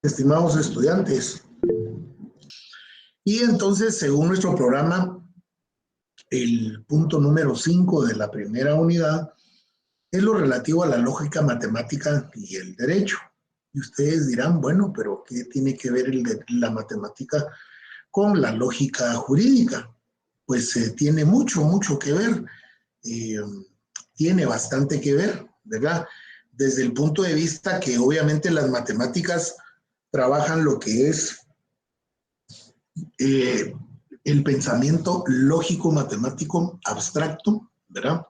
Estimados estudiantes. Y entonces, según nuestro programa, el punto número 5 de la primera unidad es lo relativo a la lógica matemática y el derecho. Y ustedes dirán, bueno, pero ¿qué tiene que ver la matemática con la lógica jurídica? Pues tiene mucho que ver. Tiene bastante que ver, ¿verdad? Desde el punto de vista que obviamente las matemáticas trabajan lo que es el pensamiento lógico matemático abstracto, ¿verdad?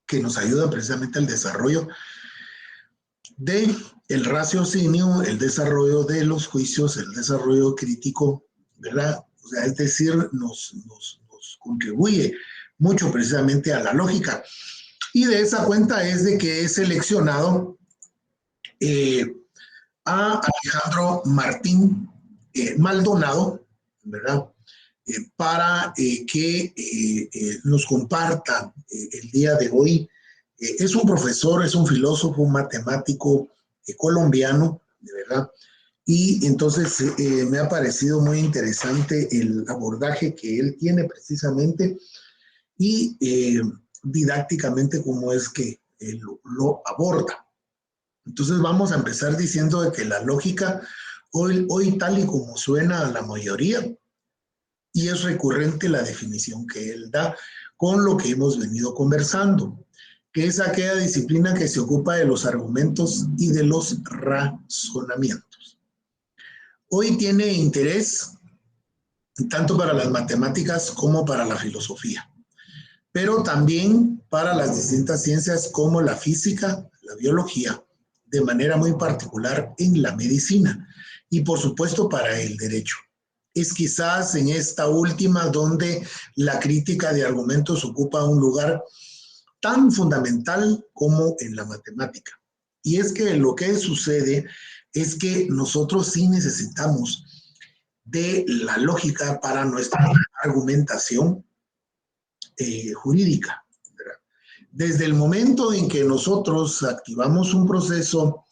Que nos ayuda precisamente al desarrollo de el raciocinio, el desarrollo de los juicios, el desarrollo crítico, ¿verdad? O sea, es decir, nos contribuye mucho precisamente a la lógica. Y de esa cuenta es de que he seleccionado a Alejandro Martín Maldonado, ¿verdad? Para que nos comparta el día de hoy. Es un profesor, es un filósofo, un matemático colombiano, de verdad. Y entonces me ha parecido muy interesante el abordaje que él tiene precisamente y didácticamente cómo es que él lo aborda. Entonces vamos a empezar diciendo de que la lógica hoy tal y como suena a la mayoría, y es recurrente la definición que él da con lo que hemos venido conversando, que es aquella disciplina que se ocupa de los argumentos y de los razonamientos. Hoy tiene interés tanto para las matemáticas como para la filosofía, pero también para las distintas ciencias como la física, la biología, de manera muy particular en la medicina y por supuesto para el derecho. Es quizás en esta última donde la crítica de argumentos ocupa un lugar tan fundamental como en la matemática. Y es que lo que sucede es que nosotros sí necesitamos de la lógica para nuestra argumentación jurídica. Desde el momento en que nosotros activamos un proceso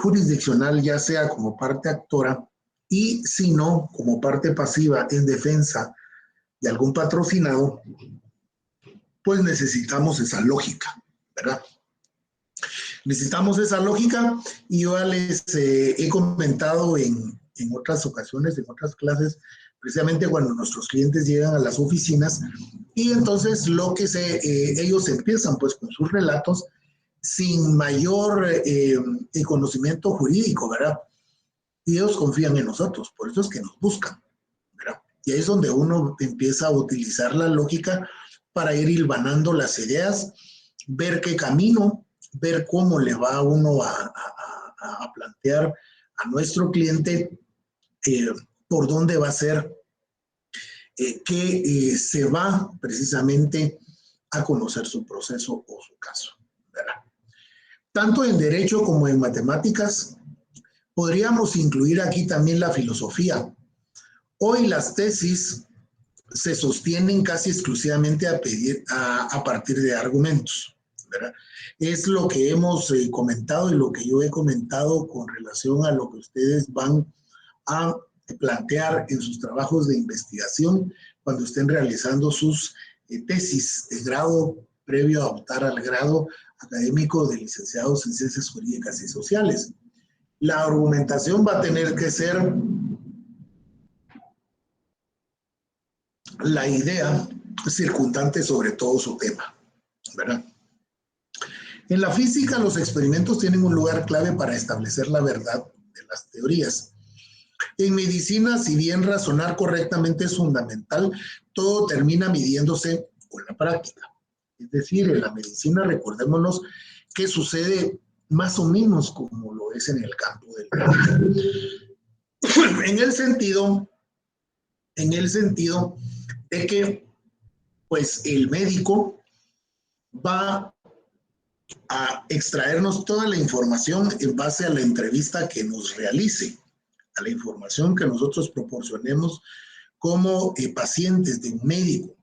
jurisdiccional, ya sea como parte actora y si no, como parte pasiva en defensa de algún patrocinado, pues necesitamos esa lógica, ¿verdad? Necesitamos esa lógica y yo les he comentado en otras ocasiones, en otras clases, precisamente cuando nuestros clientes llegan a las oficinas y entonces ellos empiezan pues con sus relatos sin mayor conocimiento jurídico, ¿verdad? Y ellos confían en nosotros, por eso es que nos buscan, ¿verdad? Y ahí es donde uno empieza a utilizar la lógica para ir hilvanando las ideas, ver qué camino, ver cómo le va uno a plantear a nuestro cliente por dónde va a ser que se va precisamente a conocer su proceso o su caso, ¿verdad? Tanto en derecho como en matemáticas, podríamos incluir aquí también la filosofía. Hoy las tesis se sostienen casi exclusivamente a partir de argumentos, ¿verdad? Es lo que hemos comentado y lo que yo he comentado con relación a lo que ustedes van a plantear en sus trabajos de investigación cuando estén realizando sus tesis de grado previo a optar al grado académico de licenciados en Ciencias Jurídicas y Sociales. La argumentación va a tener que ser la idea circundante sobre todo su tema, ¿verdad? En la física, los experimentos tienen un lugar clave para establecer la verdad de las teorías. En medicina, si bien razonar correctamente es fundamental, todo termina midiéndose con la práctica. Es decir, en la medicina, recordémonos que sucede más o menos como lo es en el campo del derecho. En el sentido de que pues el médico va a extraernos toda la información en base a la entrevista que nos realice, a la información que nosotros proporcionemos como pacientes de un médico.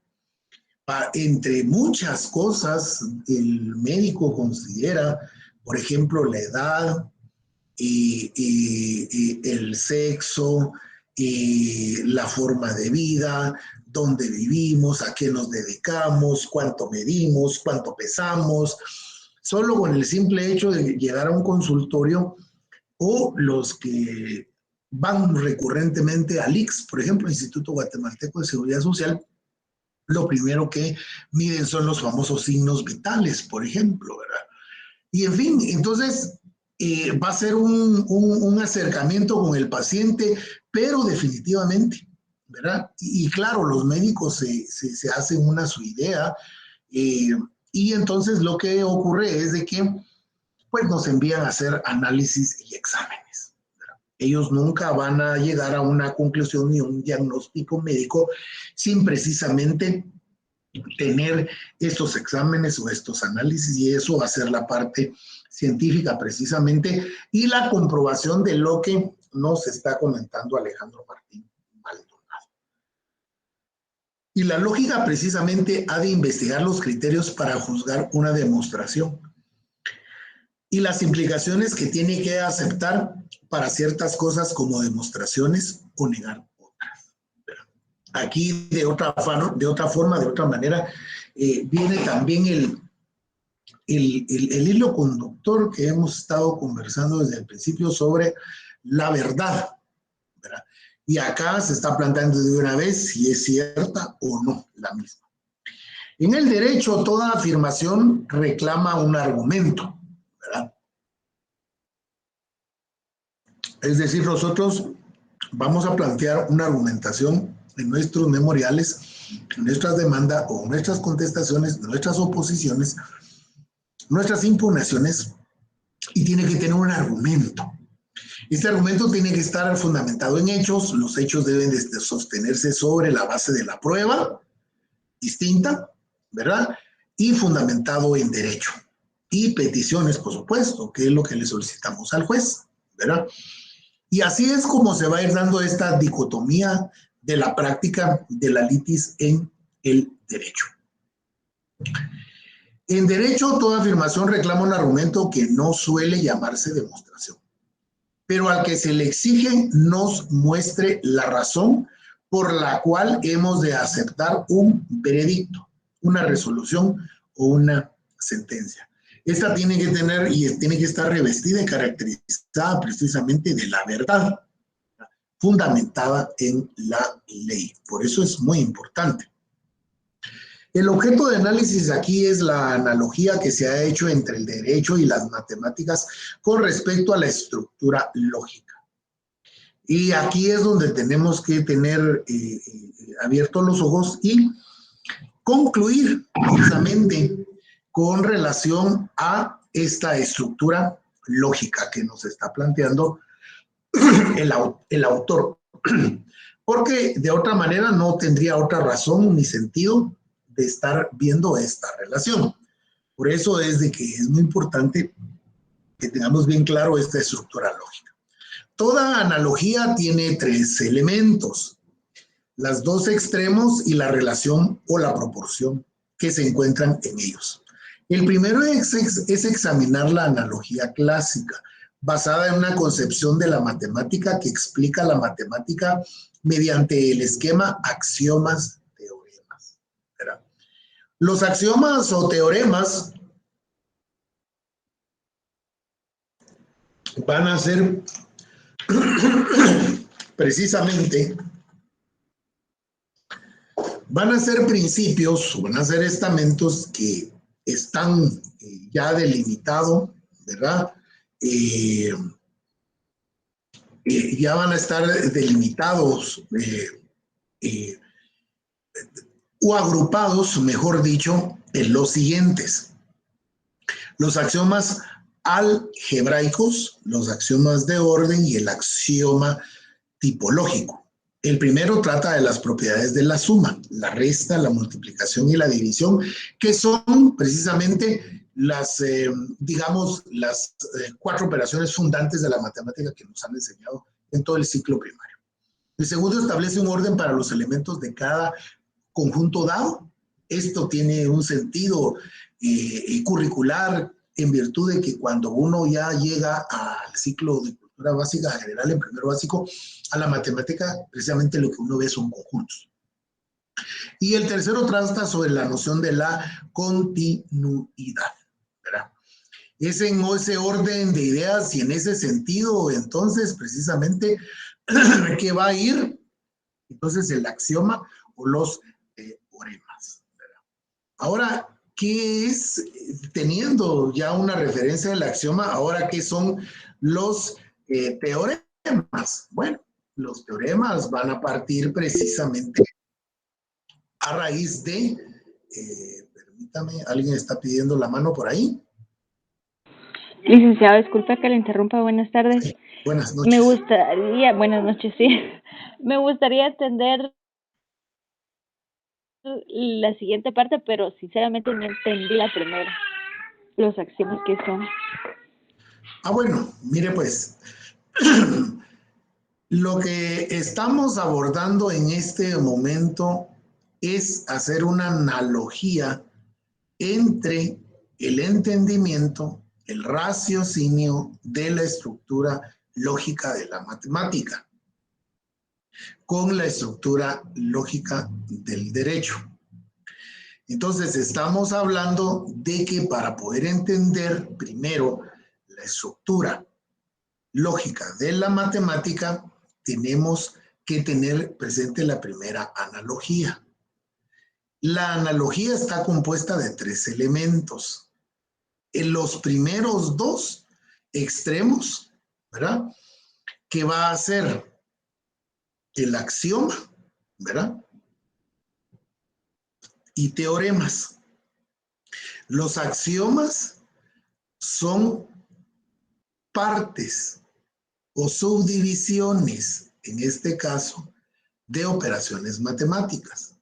Entre muchas cosas, el médico considera, por ejemplo, la edad, el sexo, la forma de vida, dónde vivimos, a qué nos dedicamos, cuánto medimos, cuánto pesamos. Solo con el simple hecho de llegar a un consultorio, o los que van recurrentemente al ICS, por ejemplo, Instituto Guatemalteco de Seguridad Social, lo primero que miden son los famosos signos vitales, por ejemplo, ¿verdad? Y en fin, entonces va a ser un acercamiento con el paciente, pero definitivamente, ¿verdad? Y claro, los médicos se hacen su idea, y entonces lo que ocurre es de que pues nos envían a hacer análisis y exámenes. Ellos nunca van a llegar a una conclusión ni un diagnóstico médico sin precisamente tener estos exámenes o estos análisis, y eso va a ser la parte científica precisamente y la comprobación de lo que nos está comentando Alejandro Martín Maldonado. Y la lógica precisamente ha de investigar los criterios para juzgar una demostración y las implicaciones que tiene que aceptar para ciertas cosas como demostraciones o negar otras. Aquí de otra forma, de otra manera, viene también el hilo conductor que hemos estado conversando desde el principio sobre la verdad, ¿verdad? Y acá se está planteando de una vez si es cierta o no la misma. En el derecho, toda afirmación reclama un argumento, ¿verdad? Es decir, nosotros vamos a plantear una argumentación en nuestros memoriales, en nuestras demandas o nuestras contestaciones, nuestras oposiciones, nuestras impugnaciones, y tiene que tener un argumento. Este argumento tiene que estar fundamentado en hechos. Los hechos deben de sostenerse sobre la base de la prueba distinta, ¿verdad? Y fundamentado en derecho. Y peticiones, por supuesto, que es lo que le solicitamos al juez, ¿verdad? Y así es como se va a ir dando esta dicotomía de la práctica de la litis en el derecho. En derecho, toda afirmación reclama un argumento que no suele llamarse demostración, pero al que se le exige nos muestre la razón por la cual hemos de aceptar un veredicto, una resolución o una sentencia. Esta tiene que tener y tiene que estar revestida y caracterizada precisamente de la verdad, fundamentada en la ley. Por eso es muy importante. El objeto de análisis aquí es la analogía que se ha hecho entre el derecho y las matemáticas con respecto a la estructura lógica. Y aquí es donde tenemos que tener abiertos los ojos y concluir precisamente con relación a esta estructura lógica que nos está planteando el autor. Porque de otra manera no tendría otra razón ni sentido de estar viendo esta relación. Por eso es de que es muy importante que tengamos bien claro esta estructura lógica. Toda analogía tiene tres elementos: los dos extremos y la relación o la proporción que se encuentran en ellos. El primero es examinar la analogía clásica, basada en una concepción de la matemática que explica la matemática mediante el esquema axiomas, teoremas. ¿Verdad? Los axiomas o teoremas van a ser precisamente, van a ser principios, van a ser estamentos que están ya delimitados, ¿verdad? Ya van a estar delimitados o agrupados, mejor dicho, en los siguientes: los axiomas algebraicos, los axiomas de orden y el axioma tipológico. El primero trata de las propiedades de la suma, la resta, la multiplicación y la división, que son precisamente las, digamos, las cuatro operaciones fundantes de la matemática que nos han enseñado en todo el ciclo primario. El segundo establece un orden para los elementos de cada conjunto dado. Esto tiene un sentido curricular en virtud de que cuando uno ya llega al ciclo de cultura básica general en primero básico, a la matemática precisamente lo que uno ve son conjuntos. Y el tercero trata sobre la noción de la continuidad, ¿verdad? Es en ese orden de ideas y en ese sentido, entonces, precisamente, que va a ir, entonces, el axioma o los teoremas, ¿verdad? Ahora, ¿qué es, teniendo ya una referencia del axioma, ahora qué son los teoremas? Bueno, los teoremas van a partir precisamente a raíz de, permítame, alguien está pidiendo la mano por ahí. Licenciado, disculpe que le interrumpa. Buenas tardes. Sí, buenas Me noches. gustaría, buenas noches, sí. Me gustaría entender la siguiente parte, pero sinceramente no entendí la primera. Los axiomas que son. Bueno, mire pues, lo que estamos abordando en este momento es hacer una analogía entre el entendimiento, el raciocinio de la estructura lógica de la matemática con la estructura lógica del derecho. Entonces, estamos hablando de que para poder entender primero la estructura lógica de la matemática, tenemos que tener presente la primera analogía. La analogía está compuesta de 3 elementos. En los primeros 2 extremos, ¿verdad? Que va a ser el axioma, ¿verdad? Y teoremas. Los axiomas son partes o subdivisiones, en este caso, de operaciones matemáticas.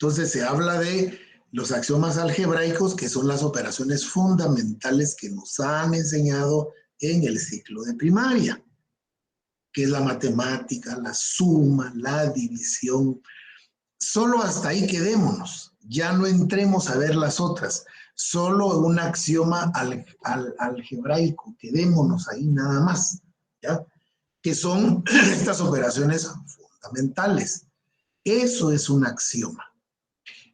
Entonces se habla de los axiomas algebraicos, que son las operaciones fundamentales que nos han enseñado en el ciclo de primaria, que es la matemática, la suma, la división. Solo hasta ahí quedémonos, ya no entremos a ver las otras, solo un axioma algebraico, quedémonos ahí nada más, ¿ya? Que son estas operaciones fundamentales. Eso es un axioma.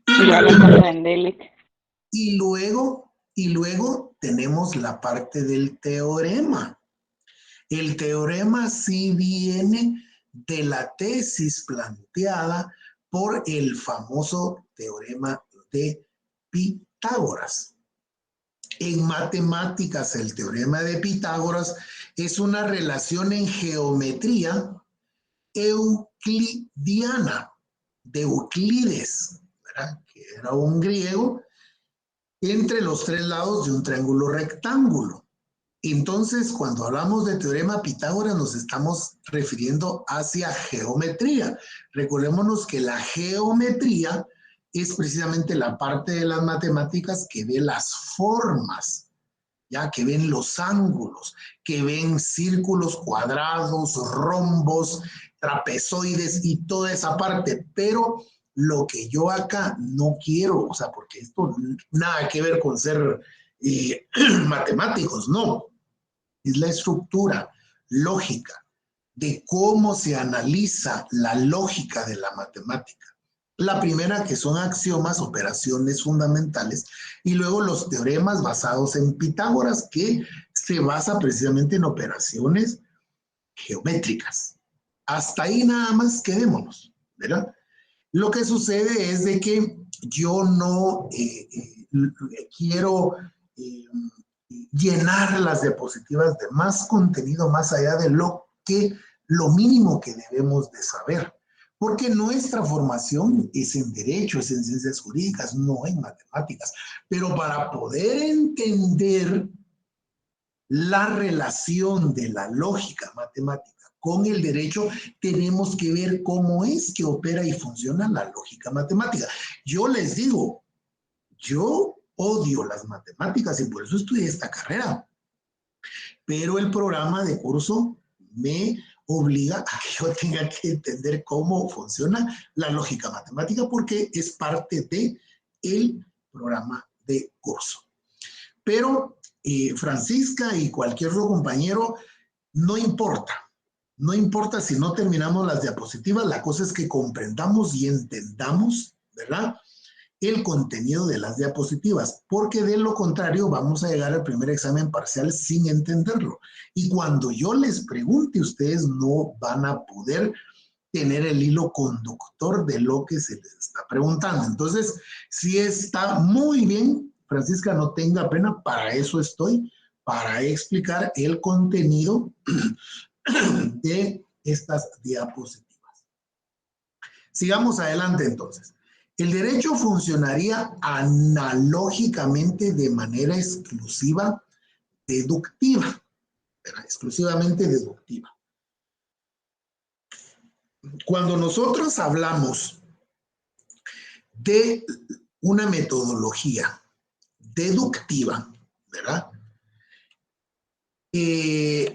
Ya lo comprendí, Lic. Y luego tenemos la parte del teorema. El teorema sí viene de la tesis planteada por el famoso teorema de Pitágoras. En matemáticas, el teorema de Pitágoras es una relación en geometría euclidiana de Euclides, ¿verdad? Que era un griego, entre los 3 lados de un triángulo rectángulo. Entonces, cuando hablamos de teorema Pitágoras, nos estamos refiriendo hacia geometría. Recordémonos que la geometría es precisamente la parte de las matemáticas que ve las formas, ya que ven los ángulos, que ven círculos, cuadrados, rombos, trapezoides y toda esa parte. Pero lo que yo acá no quiero, o sea, porque esto nada que ver con ser matemáticos, no. Es la estructura lógica de cómo se analiza la lógica de la matemática. La primera, que son axiomas, operaciones fundamentales, y luego los teoremas basados en Pitágoras, que se basa precisamente en operaciones geométricas. Hasta ahí nada más quedémonos, ¿verdad? Lo que sucede es de que yo no quiero llenar las diapositivas de más contenido más allá de lo mínimo que debemos de saber. Porque nuestra formación es en derecho, es en ciencias jurídicas, no en matemáticas. Pero para poder entender la relación de la lógica matemática con el derecho, tenemos que ver cómo es que opera y funciona la lógica matemática. Yo les digo, yo odio las matemáticas y por eso estudié esta carrera. Pero el programa de curso me obliga a que yo tenga que entender cómo funciona la lógica matemática porque es parte del programa de curso. Pero Francisca y cualquier otro compañero, no importa. No importa si no terminamos las diapositivas, la cosa es que comprendamos y entendamos, ¿verdad?, el contenido de las diapositivas, porque de lo contrario vamos a llegar al primer examen parcial sin entenderlo. Y cuando yo les pregunte, ustedes no van a poder tener el hilo conductor de lo que se les está preguntando. Entonces, sí está muy bien, Francisca, no tenga pena, para eso estoy, para explicar el contenido de estas diapositivas. Sigamos adelante entonces. El derecho funcionaría analógicamente de manera exclusiva deductiva, exclusivamente deductiva. Cuando nosotros hablamos de una metodología deductiva, ¿verdad?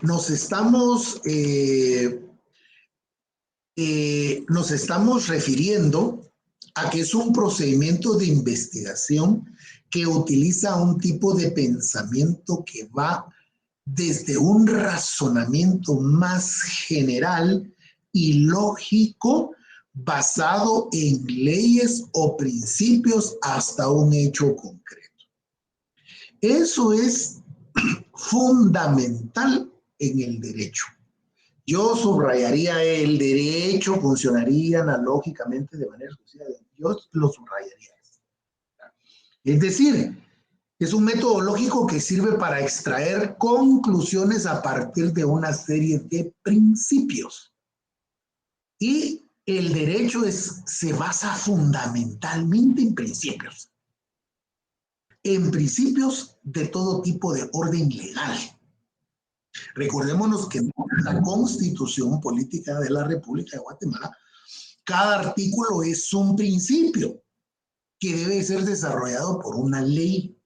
Nos estamos refiriendo a que es un procedimiento de investigación que utiliza un tipo de pensamiento que va desde un razonamiento más general y lógico basado en leyes o principios hasta un hecho concreto. Eso es fundamental en el derecho. Yo subrayaría: el derecho funcionaría analógicamente de manera exclusiva. Yo lo subrayaría. Es decir, es un método lógico que sirve para extraer conclusiones a partir de una serie de principios. Y el derecho se basa fundamentalmente en principios. En principios de todo tipo de orden legal. Recordémonos que en la Constitución Política de la República de Guatemala, cada artículo es un principio que debe ser desarrollado por una ley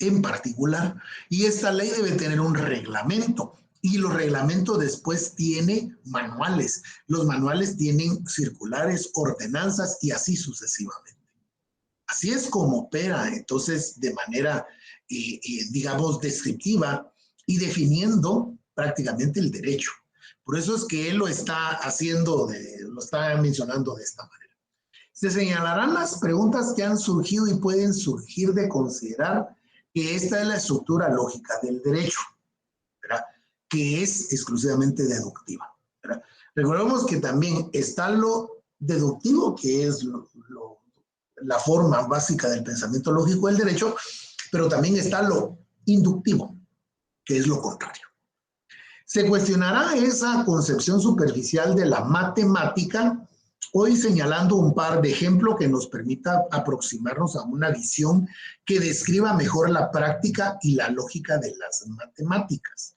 en particular, y esta ley debe tener un reglamento, y los reglamentos después tienen manuales. Los manuales tienen circulares, ordenanzas y así sucesivamente. Así es como opera entonces de manera, digamos, descriptiva y definiendo prácticamente el derecho. Por eso es que él lo está haciendo, lo está mencionando de esta manera. Se señalarán las preguntas que han surgido y pueden surgir de considerar que esta es la estructura lógica del derecho, ¿verdad?, que es exclusivamente deductiva, ¿verdad? Recordemos que también está lo deductivo, que es la forma básica del pensamiento lógico del derecho, pero también está lo inductivo, que es lo contrario. Se cuestionará esa concepción superficial de la matemática, hoy señalando un par de ejemplos que nos permita aproximarnos a una visión que describa mejor la práctica y la lógica de las matemáticas.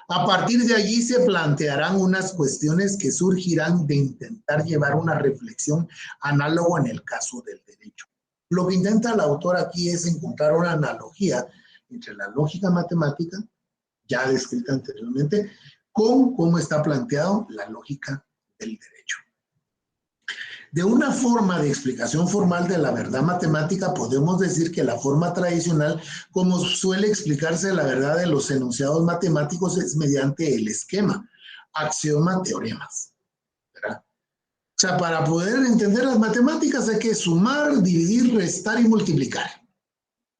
A partir de allí se plantearán unas cuestiones que surgirán de intentar llevar una reflexión análoga en el caso del derecho. Lo que intenta el autor aquí es encontrar una analogía entre la lógica matemática, ya descrita anteriormente, con cómo está planteado la lógica del derecho. De una forma de explicación formal de la verdad matemática, podemos decir que la forma tradicional, como suele explicarse la verdad de los enunciados matemáticos, es mediante el esquema, axioma, teoremas, ¿verdad? O sea, para poder entender las matemáticas hay que sumar, dividir, restar y multiplicar.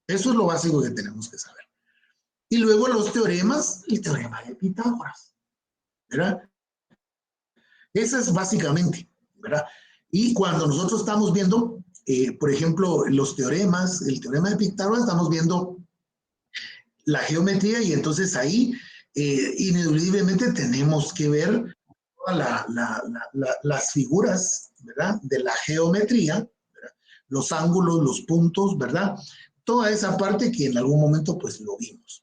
Eso es lo básico que tenemos que saber. Y luego los teoremas, el teorema de Pitágoras, ¿verdad? Eso es básicamente, ¿verdad? Y cuando nosotros estamos viendo, por ejemplo, los teoremas, el teorema de Pitágoras, estamos viendo la geometría, y entonces ahí ineludiblemente tenemos que ver todas las figuras, ¿verdad?, de la geometría, ¿verdad?, los ángulos, los puntos, ¿verdad?, toda esa parte que en algún momento pues lo vimos.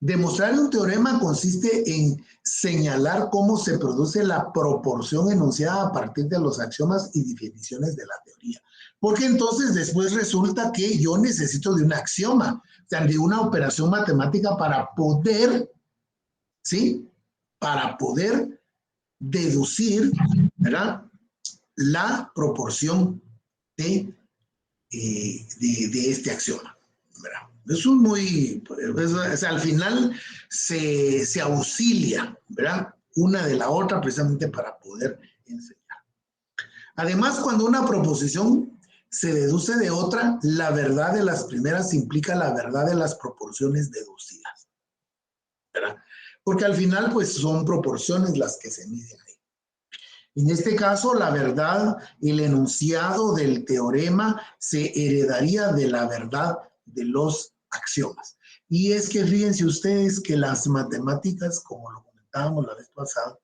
Demostrar un teorema consiste en señalar cómo se produce la proporción enunciada a partir de los axiomas y definiciones de la teoría. Porque entonces después resulta que yo necesito de un axioma, o sea, de una operación matemática para poder, ¿sí?, para poder deducir, ¿verdad?, la proporción de este axioma, ¿verdad? Eso es muy, al final se auxilia, ¿verdad? Una de la otra precisamente para poder enseñar. Además, cuando una proposición se deduce de otra, la verdad de las primeras implica la verdad de las proporciones deducidas, ¿verdad? Porque al final, pues, son proporciones las que se miden ahí. En este caso, la verdad, el enunciado del teorema se heredaría de la verdad de los axiomas. Y es que fíjense ustedes que las matemáticas, como lo comentábamos la vez pasada,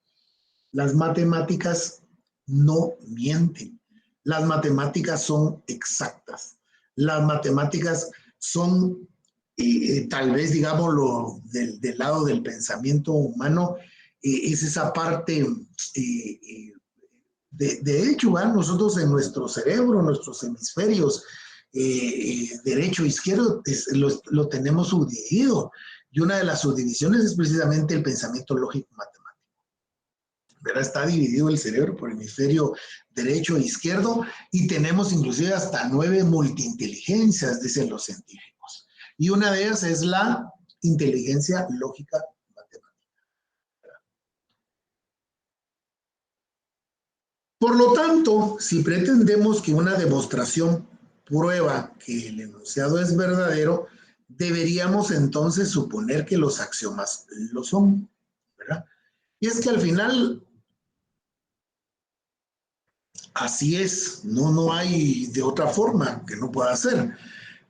las matemáticas no mienten. Las matemáticas son exactas. Las matemáticas son, tal vez, digámoslo, del lado del pensamiento humano, es esa parte, de hecho, ¿verdad? Nosotros en nuestro cerebro, nuestros hemisferios, derecho e izquierdo, lo tenemos subdividido. Y una de las subdivisiones es precisamente el pensamiento lógico matemático. ¿Verdad? Está dividido el cerebro por hemisferio derecho e izquierdo y tenemos inclusive hasta 9 multiinteligencias, dicen los científicos. Y una de ellas es la inteligencia lógica matemática. Por lo tanto, si pretendemos que una demostración prueba que el enunciado es verdadero, deberíamos entonces suponer que los axiomas lo son, ¿verdad? Y es que al final así es, no hay de otra forma que no pueda ser.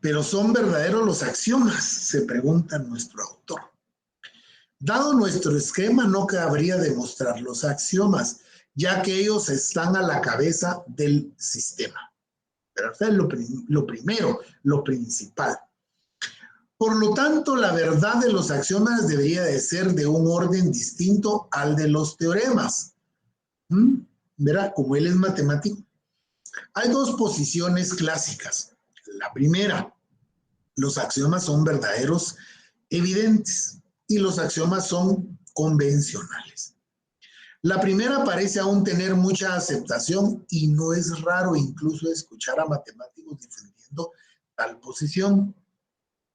Pero ¿son verdaderos los axiomas? Se pregunta nuestro autor. Dado nuestro esquema, no cabría demostrar los axiomas, ya que ellos están a la cabeza del sistema. Pero es lo primero, lo principal. Por lo tanto, la verdad de los axiomas debería de ser de un orden distinto al de los teoremas. ¿Verdad? Como él es matemático. Hay dos posiciones clásicas. La primera, los axiomas son verdaderos, evidentes, y los axiomas son convencionales. La primera parece aún tener mucha aceptación y no es raro incluso escuchar a matemáticos defendiendo tal posición,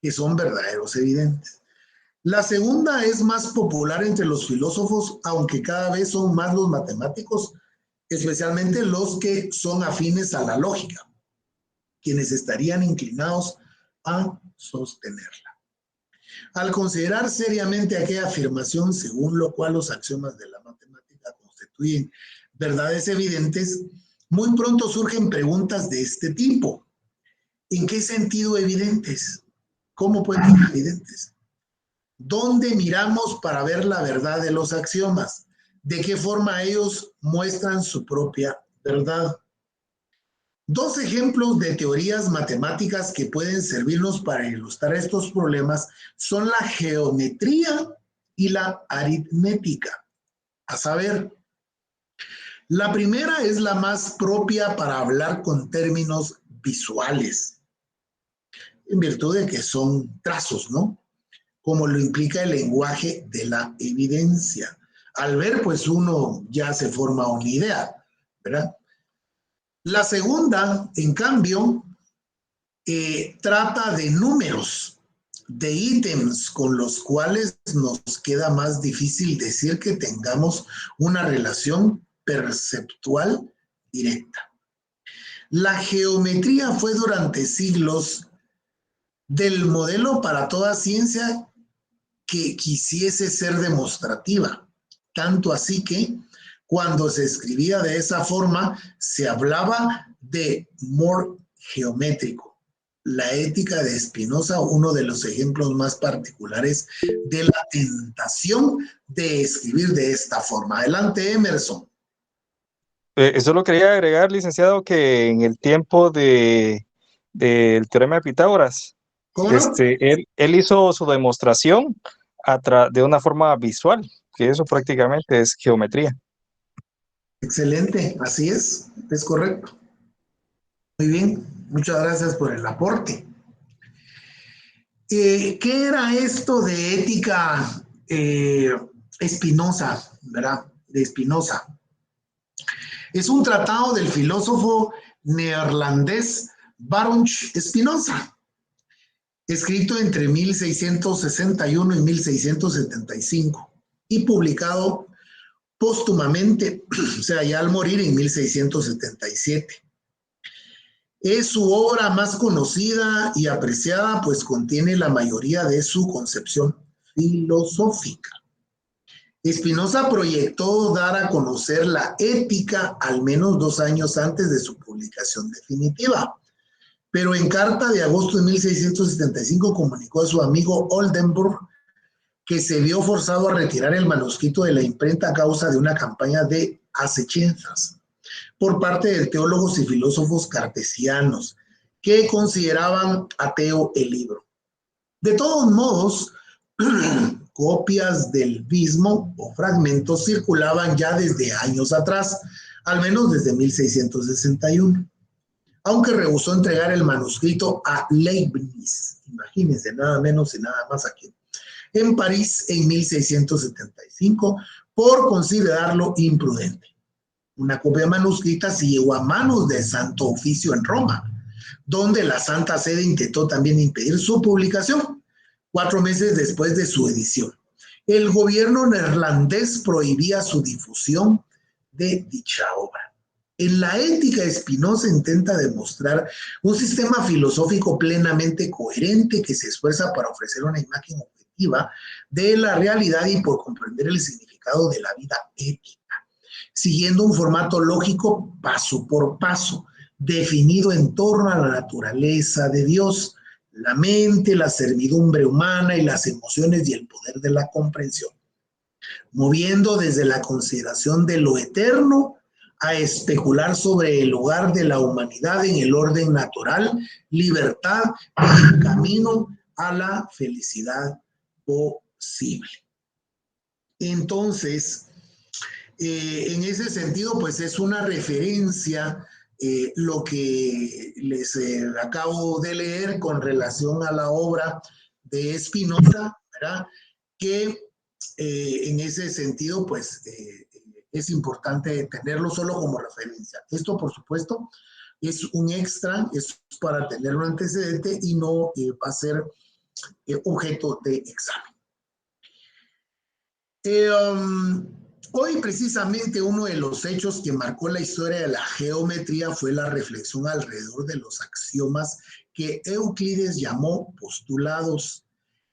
que son verdaderos, evidentes. La segunda es más popular entre los filósofos, aunque cada vez son más los matemáticos, especialmente los que son afines a la lógica, quienes estarían inclinados a sostenerla. Al considerar seriamente aquella afirmación según lo cual los axiomas de la matemática constituyen verdades evidentes, muy pronto surgen preguntas de este tipo. ¿En qué sentido evidentes? ¿Cómo pueden ser evidentes? ¿Dónde miramos para ver la verdad de los axiomas? ¿De qué forma ellos muestran su propia verdad? Dos ejemplos de teorías matemáticas que pueden servirnos para ilustrar estos problemas son la geometría y la aritmética. A saber, la primera es la más propia para hablar con términos visuales, en virtud de que son trazos, ¿no? Como lo implica el lenguaje de la evidencia. Al ver, pues uno ya se forma una idea, ¿verdad? La segunda, en cambio, trata de números, de ítems con los cuales nos queda más difícil decir que tengamos una relación perceptual directa. La geometría fue durante siglos del modelo para toda ciencia que quisiese ser demostrativa, tanto así que cuando se escribía de esa forma se hablaba de more geométrico. La ética de Spinoza, uno de los ejemplos más particulares de la tentación de escribir de esta forma. Adelante, Emerson. Eso lo quería agregar, licenciado, que en el tiempo del teorema de Pitágoras, ¿Cómo no? él hizo su demostración de una forma visual, que eso prácticamente es geometría. Excelente, así es correcto. Muy bien, muchas gracias por el aporte. ¿Qué era esto de ética Spinoza, verdad? De Spinoza. Es un tratado del filósofo neerlandés Baruch Spinoza. escrito entre 1661 y 1675 y publicado póstumamente, o sea, ya al morir en 1677. Es su obra más conocida y apreciada, pues contiene la mayoría de su concepción filosófica. Spinoza proyectó dar a conocer la ética al menos 2 años antes de su publicación definitiva, pero en carta de agosto de 1675 comunicó a su amigo Oldenburg que se vio forzado a retirar el manuscrito de la imprenta a causa de una campaña de asechanzas por parte de teólogos y filósofos cartesianos que consideraban ateo el libro. De todos modos, copias del mismo o fragmentos circulaban ya desde años atrás, al menos desde 1661, aunque rehusó entregar el manuscrito a Leibniz, imagínense, nada menos y nada más aquí, en París en 1675, por considerarlo imprudente. Una copia manuscrita se llegó a manos del Santo Oficio en Roma, donde la Santa Sede intentó también impedir su publicación 4 meses después de su edición. El gobierno neerlandés prohibía su difusión de dicha obra. En la Ética, Spinoza intenta demostrar un sistema filosófico plenamente coherente que se esfuerza para ofrecer una imagen objetiva de la realidad y por comprender el significado de la vida ética, siguiendo un formato lógico paso por paso, definido en torno a la naturaleza de Dios, la mente, la servidumbre humana y las emociones y el poder de la comprensión, moviendo desde la consideración de lo eterno a especular sobre el lugar de la humanidad en el orden natural, libertad y el camino a la felicidad posible. Entonces, en ese sentido, pues es una referencia lo que les acabo de leer con relación a la obra de Spinoza, ¿verdad? Que en ese sentido, pues es importante tenerlo solo como referencia. Esto, por supuesto, es un extra, es para tenerlo antecedente y no va a ser objeto de examen. Hoy precisamente uno de los hechos que marcó la historia de la geometría fue la reflexión alrededor de los axiomas que Euclides llamó postulados,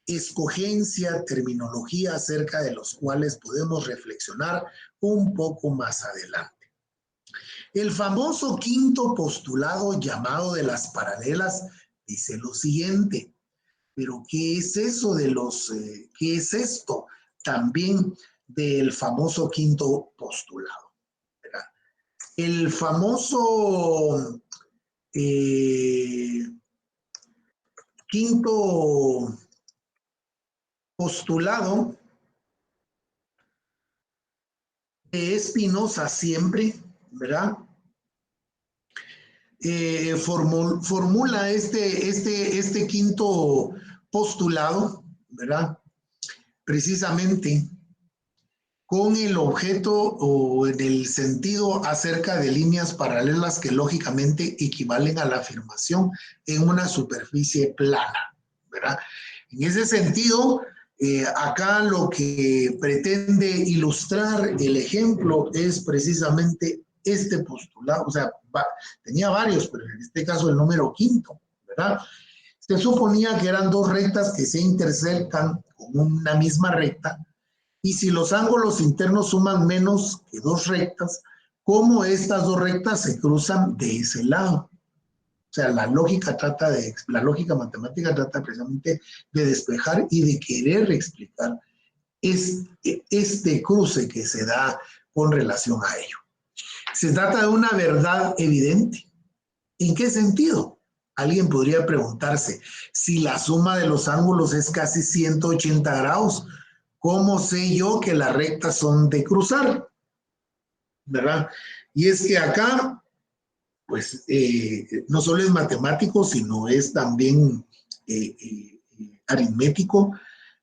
escogencia, terminología acerca de los cuales podemos reflexionar un poco más adelante. El famoso quinto postulado llamado de las paralelas dice lo siguiente, pero ¿qué es eso de qué es esto también del famoso quinto postulado? ¿Verdad? El famoso quinto postulado de Spinoza siempre, ¿verdad? Formula este quinto postulado, ¿verdad? Precisamente con el objeto o en el sentido acerca de líneas paralelas que lógicamente equivalen a la afirmación en una superficie plana, ¿verdad? En ese sentido, acá lo que pretende ilustrar el ejemplo es precisamente este postulado, o sea, tenía varios, pero en este caso el número quinto, ¿verdad? Se suponía que eran 2 rectas que se intersecan con una misma recta, y si los ángulos internos suman menos que 2 rectas, ¿cómo estas 2 rectas se cruzan de ese lado? O sea, la lógica matemática trata precisamente de despejar y de querer explicar este cruce que se da con relación a ello. Se trata de una verdad evidente. ¿En qué sentido? Alguien podría preguntarse, si la suma de los ángulos es casi 180 grados, ¿cómo sé yo que las rectas son de cruzar? ¿Verdad? Y es que acá, pues, no solo es matemático, sino es también aritmético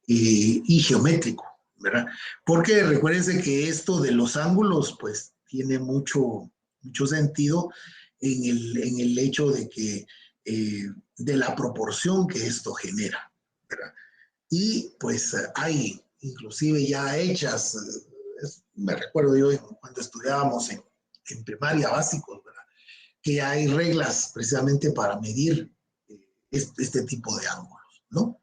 y geométrico, ¿verdad? Porque recuérdense que esto de los ángulos, pues, tiene mucho sentido en el hecho de que de la proporción que esto genera, ¿verdad? Y pues hay inclusive ya hechas, me recuerdo yo cuando estudiábamos en primaria básicos, ¿verdad? Que hay reglas precisamente para medir este tipo de ángulos, ¿no?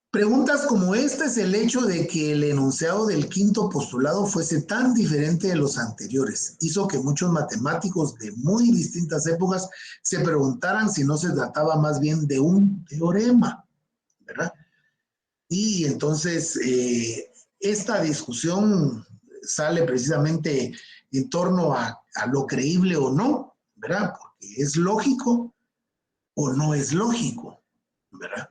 Preguntas como esta es el hecho de que el enunciado del quinto postulado fuese tan diferente de los anteriores. Hizo que muchos matemáticos de muy distintas épocas se preguntaran si no se trataba más bien de un teorema, ¿verdad? Y entonces esta discusión sale precisamente en torno a lo creíble o no, ¿verdad? Porque es lógico o no es lógico, ¿verdad?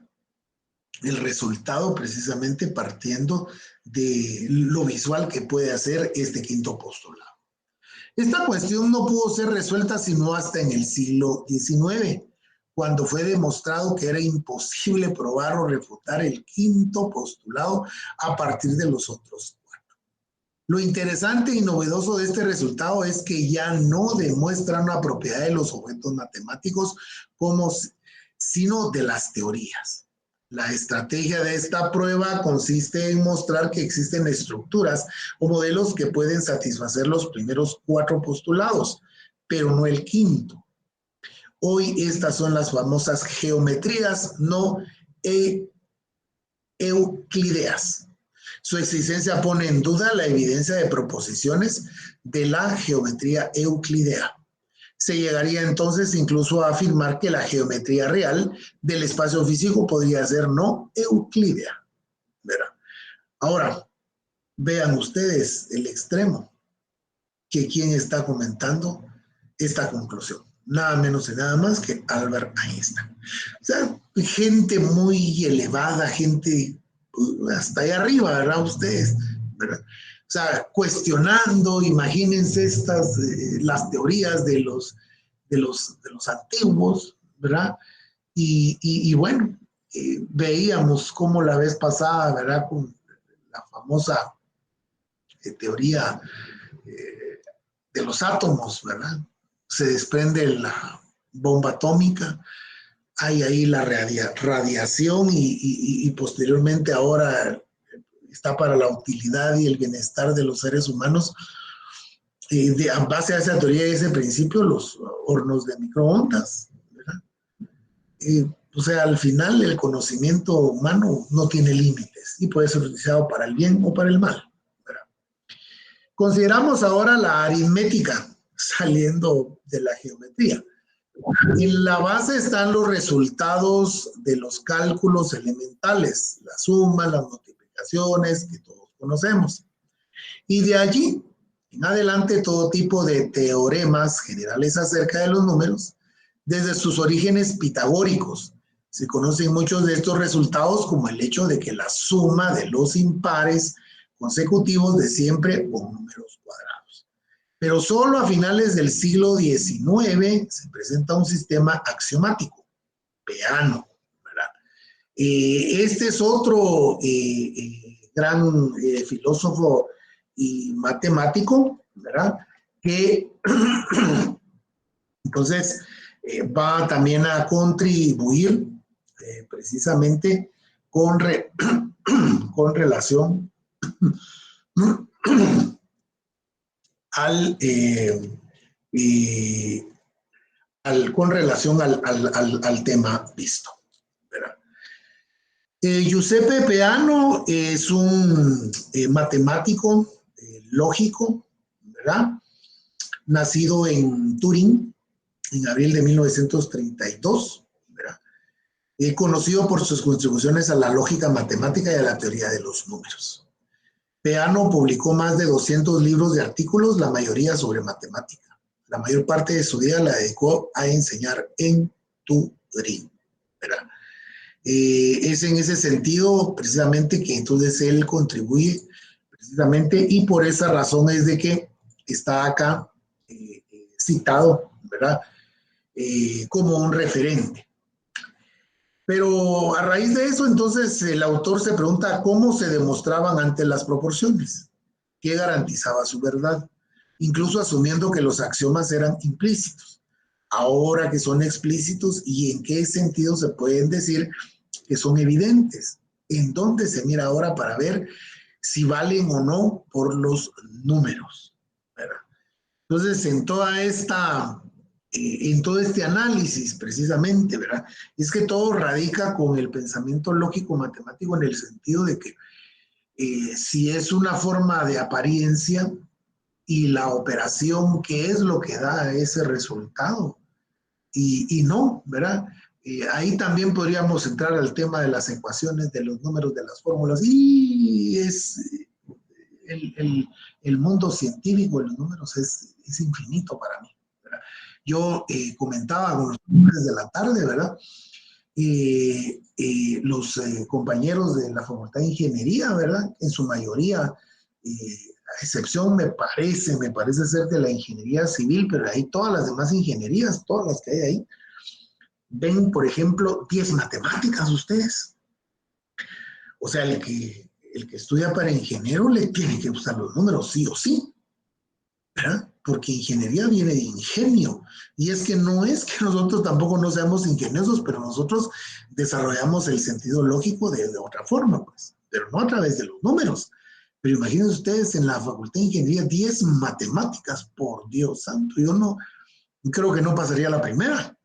El resultado precisamente partiendo de lo visual que puede hacer este quinto postulado. Esta cuestión no pudo ser resuelta sino hasta en el siglo XIX, cuando fue demostrado que era imposible probar o refutar el quinto postulado a partir de los otros cuatro. Lo interesante y novedoso de este resultado es que ya no demuestra una propiedad de los objetos matemáticos sino de las teorías. La estrategia de esta prueba consiste en mostrar que existen estructuras o modelos que pueden satisfacer los primeros cuatro postulados, pero no el quinto. Hoy estas son las famosas geometrías no euclideas. Su existencia pone en duda la evidencia de proposiciones de la geometría euclidea. Se llegaría entonces incluso a afirmar que la geometría real del espacio físico podría ser no euclídea, ¿verdad? Ahora, vean ustedes el extremo, que quien está comentando esta conclusión, nada menos y nada más que Albert Einstein. O sea, gente muy elevada, gente hasta allá arriba, ¿verdad? Ustedes, ¿verdad? O sea, cuestionando, imagínense las teorías de los antiguos, ¿verdad? Y bueno, veíamos cómo la vez pasada, ¿verdad? Con la famosa teoría de los átomos, ¿verdad? Se desprende la bomba atómica, hay ahí la radiación y posteriormente ahora está para la utilidad y el bienestar de los seres humanos. En base a esa teoría y ese principio, los hornos de microondas, ¿verdad? O sea, al final el conocimiento humano no tiene límites y puede ser utilizado para el bien o para el mal, ¿verdad? Consideramos ahora la aritmética saliendo de la geometría. En la base están los resultados de los cálculos elementales, las sumas, las multiplicaciones que todos conocemos. Y de allí en adelante todo tipo de teoremas generales acerca de los números, desde sus orígenes pitagóricos. Se conocen muchos de estos resultados como el hecho de que la suma de los impares consecutivos de siempre con números cuadrados. Pero solo a finales del siglo XIX se presenta un sistema axiomático, Peano, ¿verdad? Este es otro gran filósofo y matemático, ¿verdad? Que entonces va también a contribuir precisamente con relación al tema visto, ¿verdad? Giuseppe Peano es un matemático lógico, ¿verdad? Nacido en Turín en abril de 1932, ¿verdad? Conocido por sus contribuciones a la lógica matemática y a la teoría de los números. Peano publicó más de 200 libros de artículos, la mayoría sobre matemática. La mayor parte de su vida la dedicó a enseñar en Turín, ¿verdad? Es en ese sentido precisamente que entonces él contribuye precisamente y por esa razón es de que está acá citado, ¿verdad? Como un referente. Pero a raíz de eso entonces el autor se pregunta cómo se demostraban ante las proporciones, qué garantizaba su verdad, incluso asumiendo que los axiomas eran implícitos. ahora que son explícitos y en qué sentido se pueden decir que son evidentes. ¿En dónde se mira ahora para ver si valen o no por los números? ¿Verdad? Entonces, en todo este análisis, precisamente, ¿verdad? Es que todo radica con el pensamiento lógico-matemático en el sentido de que si es una forma de apariencia y la operación, ¿qué es lo que da ese resultado? Y no, ¿verdad? Ahí también podríamos entrar al tema de las ecuaciones, de los números, de las fórmulas, y el mundo científico de los números es infinito para mí, ¿verdad? Yo comentaba con los profesores de la tarde, ¿verdad? Los compañeros de la Facultad de Ingeniería, ¿verdad? En su mayoría, a excepción me parece ser de la ingeniería civil, pero hay todas las demás ingenierías, todas las que hay ahí, ven, por ejemplo, 10 matemáticas ustedes. O sea, el que estudia para ingeniero le tiene que usar los números sí o sí, ¿verdad? Porque ingeniería viene de ingenio. Y es que no es que nosotros tampoco no seamos ingeniosos, pero nosotros desarrollamos el sentido lógico de otra forma, pues, pero no a través de los números. Pero imagínense ustedes en la Facultad de Ingeniería 10 matemáticas, por Dios santo, yo no creo que no pasaría la primera,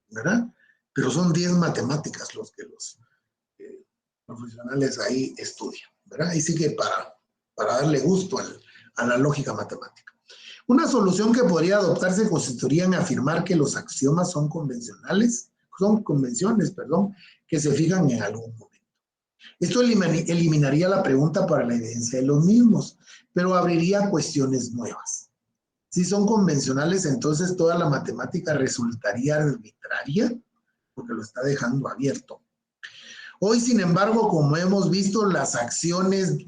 ¿verdad? Pero son 10 matemáticas los que los profesionales ahí estudian, ¿verdad? Y sí que para darle gusto a la lógica matemática. Una solución que podría adoptarse consistiría en afirmar que los axiomas son convenciones, que se fijan en algún momento. Esto eliminaría la pregunta para la evidencia de los mismos, pero abriría cuestiones nuevas. Si son convencionales, entonces toda la matemática resultaría arbitraria, porque lo está dejando abierto. Hoy, sin embargo, como hemos visto, las axiomas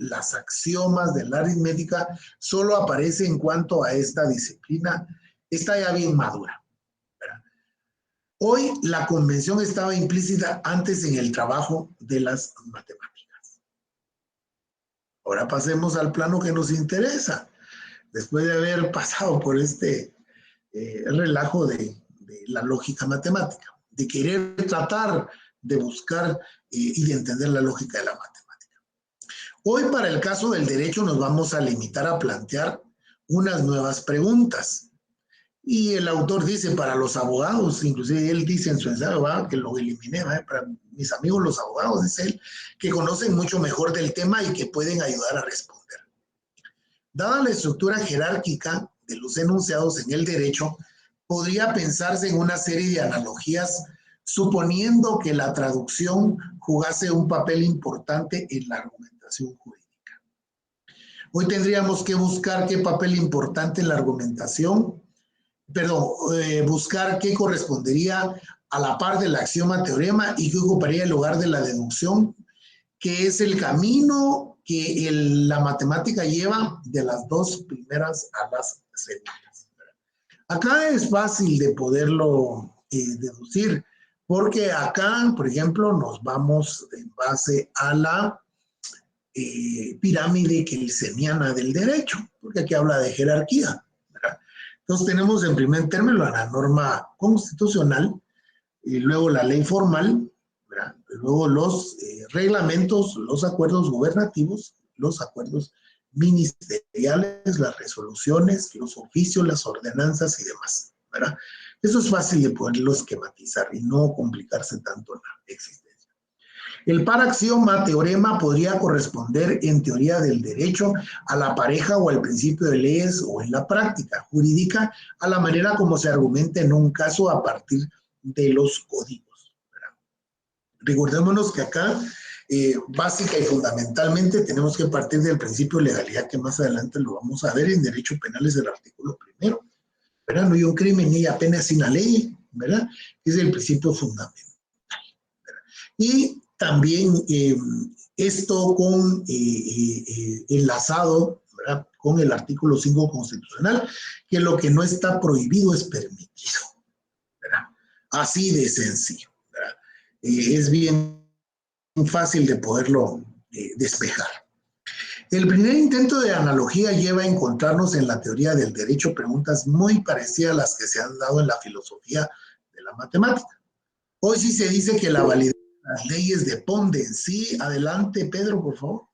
de la aritmética solo aparecen en cuanto a esta disciplina. Está ya bien madura, ¿verdad? Hoy la convención estaba implícita antes en el trabajo de las matemáticas. Ahora pasemos al plano que nos interesa. Después de haber pasado por este relajo de la lógica matemática, de querer tratar de buscar y de entender la lógica de la matemática. Hoy, para el caso del derecho, nos vamos a limitar a plantear unas nuevas preguntas. Y el autor dice para los abogados, inclusive él dice en su ensayo, ¿verdad?, que lo eliminé, ¿verdad?, para mis amigos los abogados, dice él, que conocen mucho mejor del tema y que pueden ayudar a responder. Dada la estructura jerárquica de los enunciados en el derecho, podría pensarse en una serie de analogías, suponiendo que la traducción jugase un papel importante en la argumentación jurídica. Hoy tendríamos que buscar qué papel importante en la argumentación, buscar qué correspondería a la par del axioma teorema y qué ocuparía el lugar de la deducción, que es el camino que la matemática lleva de las dos primeras a las segundas. Acá es fácil de poderlo deducir, porque acá, por ejemplo, nos vamos en base a la pirámide kelseniana del derecho, porque aquí habla de jerarquía, ¿verdad? Entonces tenemos en primer término la norma constitucional, y luego la ley formal, ¿verdad? Luego los reglamentos, los acuerdos gubernativos, los acuerdos ministeriales, las resoluciones, los oficios, las ordenanzas y demás, ¿verdad? Eso es fácil de poderlo esquematizar y no complicarse tanto la existencia. El paraxioma teorema podría corresponder en teoría del derecho a la pareja o al principio de leyes o en la práctica jurídica a la manera como se argumenta en un caso a partir de los códigos, ¿verdad? Recordémonos que acá básica y fundamentalmente tenemos que partir del principio de legalidad, que más adelante lo vamos a ver en derecho penal, es el artículo primero, ¿verdad? No hay un crimen ni apenas sin la ley, ¿verdad? Es el principio fundamental, ¿verdad? Y también esto enlazado, ¿verdad?, con el artículo 5 constitucional, que lo que no está prohibido es permitido, ¿verdad? Así de sencillo, ¿verdad? Es bien fácil de poderlo despejar. El primer intento de analogía lleva a encontrarnos en la teoría del derecho preguntas muy parecidas a las que se han dado en la filosofía de la matemática. Hoy sí se dice que la validez de las leyes depende. Sí, adelante, Pedro, por favor.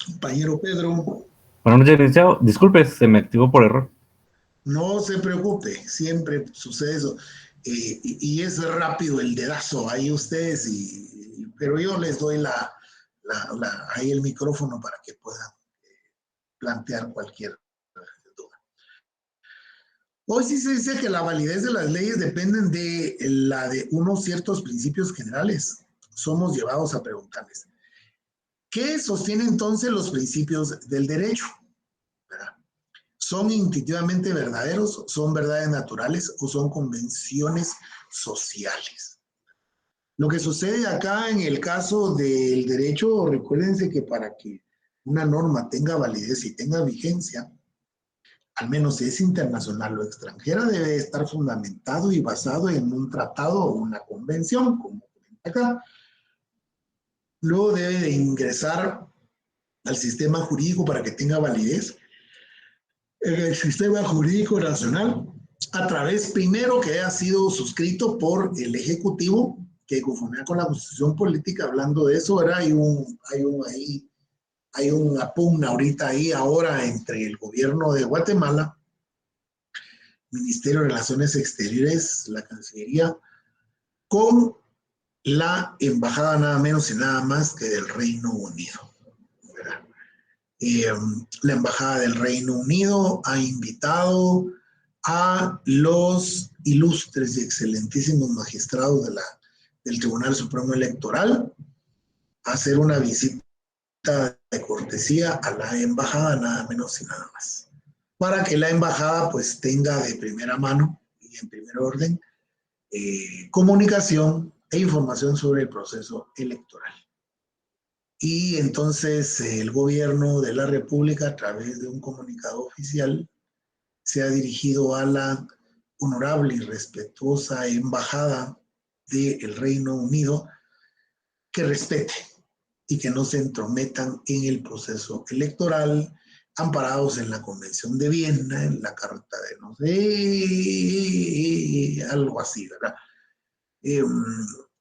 Compañero Pedro. Buenas noches, licenciado. Disculpe, se me activó por error. No se preocupe, siempre sucede eso. Y es rápido el dedazo ahí ustedes, pero yo les doy ahí el micrófono para que puedan plantear cualquier duda. Hoy sí se dice que la validez de las leyes dependen de unos ciertos principios generales. Somos llevados a preguntarles, ¿qué sostiene entonces los principios del derecho? ¿Verdad? ¿Son intuitivamente verdaderos? ¿Son verdades naturales o son convenciones sociales? Lo que sucede acá en el caso del derecho, recuérdense que para que una norma tenga validez y tenga vigencia, al menos si es internacional o extranjera, debe estar fundamentado y basado en un tratado o una convención, como comenta acá. Luego debe de ingresar al sistema jurídico para que tenga validez en el sistema jurídico nacional, a través primero que haya sido suscrito por el Ejecutivo, que conforme con la Constitución Política, hablando de eso, ¿verdad? Hay una pugna ahorita ahí ahora entre el gobierno de Guatemala, Ministerio de Relaciones Exteriores, la Cancillería, con la embajada nada menos y nada más que del Reino Unido, ¿verdad? La embajada del Reino Unido ha invitado a los ilustres y excelentísimos magistrados del Tribunal Supremo Electoral a hacer una visita de cortesía a la embajada, nada menos y nada más, para que la embajada pues tenga de primera mano y en primer orden comunicación e información sobre el proceso electoral. Y entonces el gobierno de la República, a través de un comunicado oficial, se ha dirigido a la honorable y respetuosa embajada del Reino Unido que respete y que no se entrometan en el proceso electoral, amparados en la Convención de Viena, en la Carta de no sé, algo así, ¿verdad?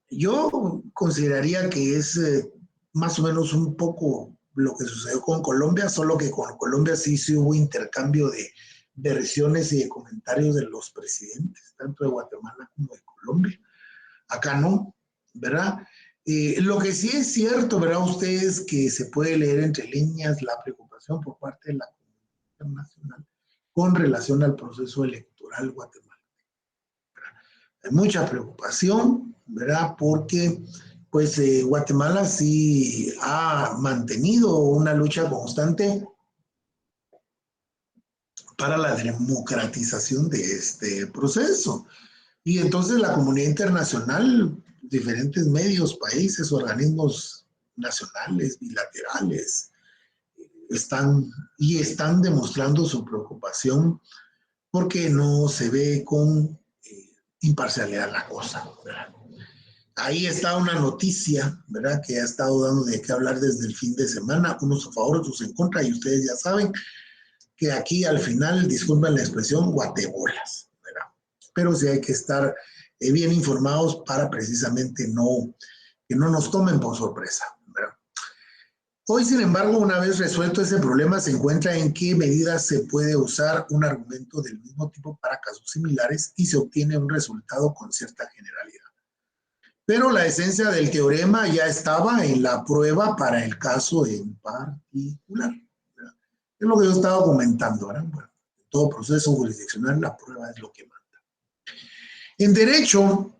Yo consideraría que es más o menos un poco lo que sucedió con Colombia, solo que con Colombia sí hubo intercambio de versiones y de comentarios de los presidentes, tanto de Guatemala como de Colombia. Acá no, ¿verdad? Lo que sí es cierto, ¿verdad? Ustedes que se puede leer entre líneas la preocupación por parte de la comunidad internacional con relación al proceso electoral guatemalteco. Hay mucha preocupación, ¿verdad? Porque pues Guatemala sí ha mantenido una lucha constante para la democratización de este proceso. Y entonces la comunidad internacional, diferentes medios, países, organismos nacionales, bilaterales, están demostrando su preocupación porque no se ve con imparcialidad la cosa, ¿verdad? Ahí está una noticia, ¿verdad? Que ha estado dando de qué hablar desde el fin de semana, unos a favor, otros en contra, y ustedes ya saben que aquí al final, disculpen la expresión, guatebolas, ¿verdad? Pero sí hay que estar bien informados para precisamente que no nos tomen por sorpresa, ¿verdad? Hoy, sin embargo, una vez resuelto ese problema, se encuentra en qué medidas se puede usar un argumento del mismo tipo para casos similares y se obtiene un resultado con cierta generalidad. Pero la esencia del teorema ya estaba en la prueba para el caso en particular, ¿verdad? Es lo que yo estaba comentando, ¿verdad? Bueno, en todo proceso jurisdiccional la prueba es lo que manda. En derecho,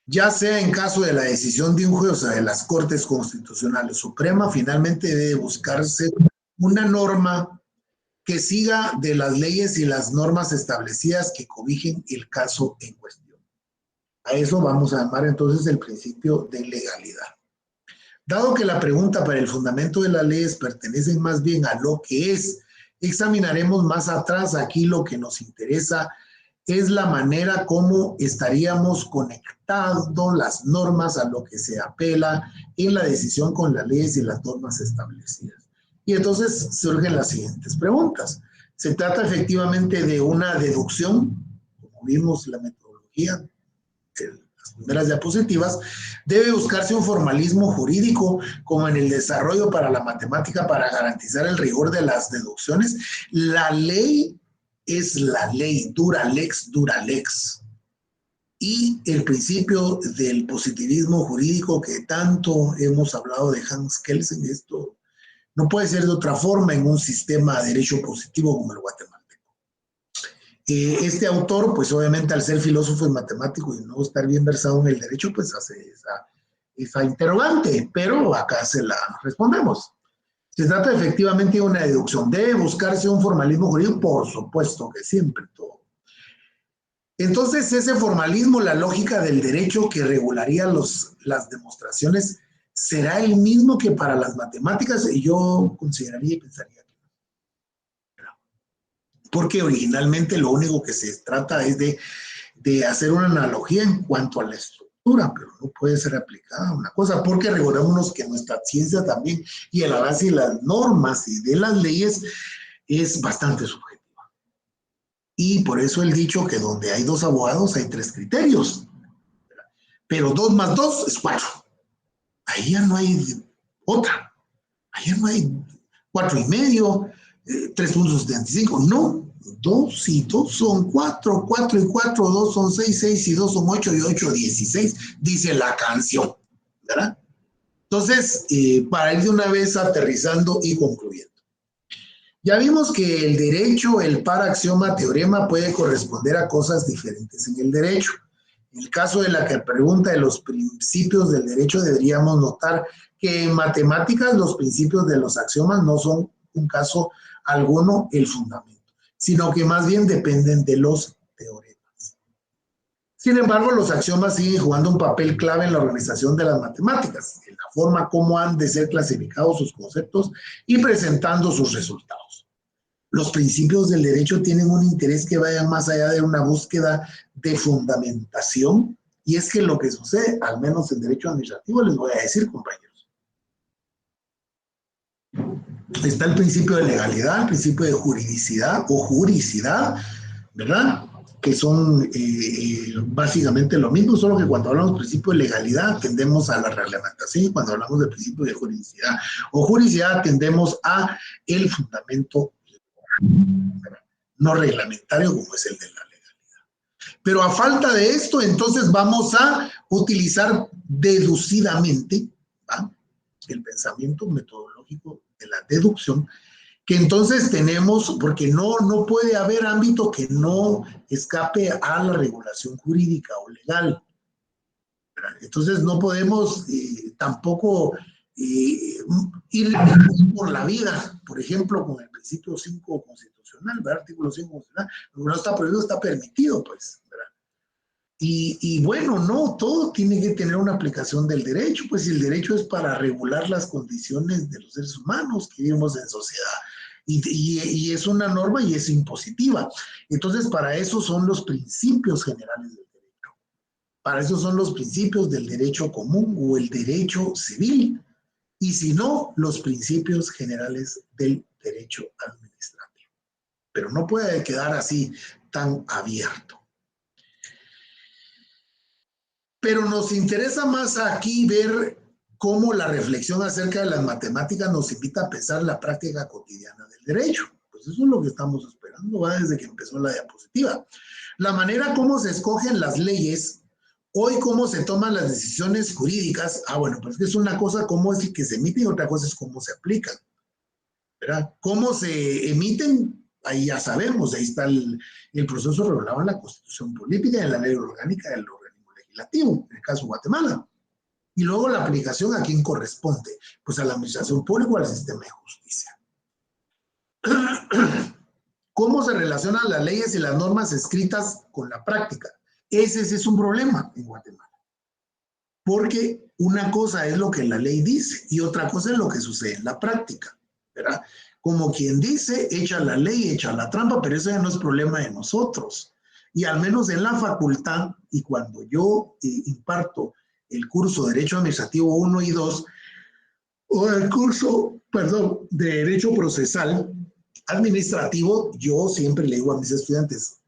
ya sea en caso de la decisión de un juez, o sea, de las Cortes Constitucionales Suprema, finalmente debe buscarse una norma que siga de las leyes y las normas establecidas que cobijen el caso en cuestión. A eso vamos a llamar entonces el principio de legalidad. Dado que la pregunta para el fundamento de las leyes pertenece más bien a lo que es, examinaremos más atrás aquí lo que nos interesa es la manera como estaríamos conectando las normas a lo que se apela en la decisión con las leyes y las normas establecidas. Y entonces surgen las siguientes preguntas. ¿Se trata efectivamente de una deducción? Como vimos la metodología en las primeras diapositivas, debe buscarse un formalismo jurídico como en el desarrollo para la matemática para garantizar el rigor de las deducciones. La ley es la ley, dura lex, dura lex. Y el principio del positivismo jurídico que tanto hemos hablado de Hans Kelsen, esto no puede ser de otra forma en un sistema de derecho positivo como el guatemalteco. Este autor, pues obviamente al ser filósofo y matemático y no estar bien versado en el derecho, pues hace esa interrogante, pero acá se la respondemos. Se trata efectivamente de una deducción. ¿Debe buscarse un formalismo jurídico? Por supuesto que siempre, todo. Entonces, ese formalismo, la lógica del derecho que regularía las demostraciones, ¿será el mismo que para las matemáticas? Y yo consideraría y pensaría que no. Porque originalmente lo único que se trata es de hacer una analogía en cuanto a la estructura, pero no puede ser aplicada a una cosa, porque recordémonos que nuestra ciencia también, y el avance de las normas y de las leyes, es bastante subjetiva. Y por eso el dicho que donde hay dos abogados hay tres criterios. Pero 2 más 2 es 4. Ahí ya no hay otra. Ahí ya no hay 4 y medio, 3.75. No, 2 y 2 son 4, 4 y 4, 2 son 6, 6 y 2 son 8 y 8, 16, dice la canción, ¿verdad? Entonces, para ir de una vez aterrizando y concluyendo. Ya vimos que el derecho, el par, axioma, teorema puede corresponder a cosas diferentes en el derecho. En el caso de la que pregunta de los principios del derecho, deberíamos notar que en matemáticas los principios de los axiomas no son un caso alguno el fundamento, sino que más bien dependen de los teoremas. Sin embargo, los axiomas siguen jugando un papel clave en la organización de las matemáticas, en la forma como han de ser clasificados sus conceptos y presentando sus resultados. Los principios del derecho tienen un interés que vaya más allá de una búsqueda de fundamentación, y es que lo que sucede, al menos en derecho administrativo, les voy a decir, compañeros, está el principio de legalidad, el principio de juridicidad o juricidad, ¿verdad? Que son básicamente lo mismo, solo que cuando hablamos del principio de legalidad tendemos a la reglamentación, y cuando hablamos del principio de juridicidad o juridicidad tendemos a el fundamento no reglamentario como es el de la legalidad. Pero a falta de esto, entonces vamos a utilizar deducidamente, ¿va?, el pensamiento metodológico de la deducción, que entonces tenemos, porque no puede haber ámbito que no escape a la regulación jurídica o legal. Entonces no podemos tampoco ir por la vida, por ejemplo, con el principio 5 constitucional, ¿verdad? Artículo 5 constitucional, lo que no está prohibido está permitido, pues, ¿verdad? Y bueno, no, todo tiene que tener una aplicación del derecho, pues el derecho es para regular las condiciones de los seres humanos que vivimos en sociedad. Y es una norma y es impositiva. Entonces, para eso son los principios generales del derecho. Para eso son los principios del derecho común o el derecho civil. Y si no, los principios generales del derecho administrativo. Pero no puede quedar así tan abierto. Pero nos interesa más aquí ver cómo la reflexión acerca de las matemáticas nos invita a pensar la práctica cotidiana del derecho. Pues eso es lo que estamos esperando, ¿va?, desde que empezó la diapositiva. La manera como se escogen las leyes, hoy cómo se toman las decisiones jurídicas, bueno, pues es una cosa cómo es que se emiten y otra cosa es cómo se aplican, ¿verdad? Cómo se emiten, ahí ya sabemos, ahí está el proceso regulado en la Constitución Política y en la Ley Orgánica del Organismo Legislativo, en el caso de Guatemala. Y luego la aplicación, ¿a quién corresponde? Pues a la administración pública o al sistema de justicia. ¿Cómo se relacionan las leyes y las normas escritas con la práctica? Ese es un problema en Guatemala. Porque una cosa es lo que la ley dice y otra cosa es lo que sucede en la práctica, ¿verdad? Como quien dice, echa la ley, echa la trampa, pero eso ya no es problema de nosotros. Y al menos en la facultad, y cuando yo imparto el curso de Derecho Administrativo 1 y 2, o el curso, perdón, de Derecho Procesal Administrativo, yo siempre le digo a mis estudiantes,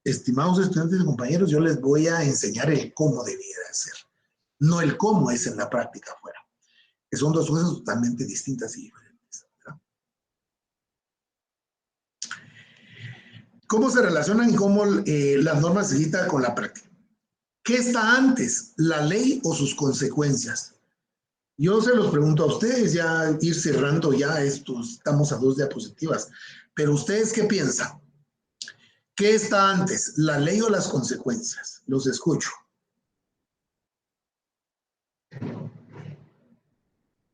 estimados estudiantes y compañeros, yo les voy a enseñar el cómo debiera ser, no el cómo es en la práctica afuera, que son dos cosas totalmente distintas y diferentes, ¿verdad? ¿Cómo se relacionan y cómo las normas se citan con la práctica? ¿Qué está antes, la ley o sus consecuencias? Yo se los pregunto a ustedes, ya ir cerrando ya estos, estamos a 2 diapositivas, pero ¿ustedes qué piensan? ¿Qué está antes, la ley o las consecuencias? Los escucho.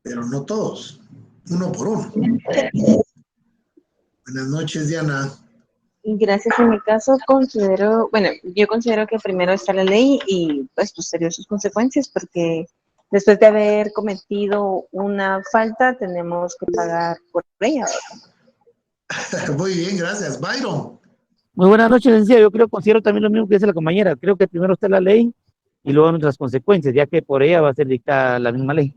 Pero no todos, uno por uno. Buenas noches, Diana. Gracias. En mi caso yo considero que primero está la ley y pues posterior sus consecuencias, porque después de haber cometido una falta tenemos que pagar por ella. Muy bien, gracias. Byron. Muy buenas noches, licenciado. Considero también lo mismo que dice la compañera. Creo que primero está la ley y luego nuestras consecuencias, ya que por ella va a ser dictada la misma ley.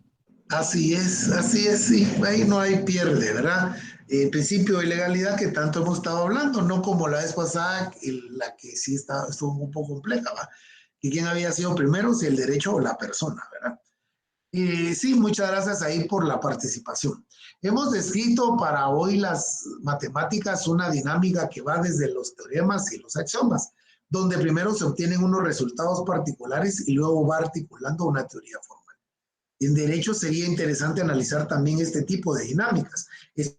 Así es, sí. Ahí no hay pierde, ¿verdad? El principio de legalidad que tanto hemos estado hablando, no como la vez pasada, la que sí estuvo un poco compleja, ¿va? ¿Y quién había sido primero, si el derecho o la persona, ¿verdad? Sí, muchas gracias ahí por la participación. Hemos descrito para hoy las matemáticas una dinámica que va desde los teoremas y los axiomas, donde primero se obtienen unos resultados particulares y luego va articulando una teoría formal. En derecho sería interesante analizar también este tipo de dinámicas. Es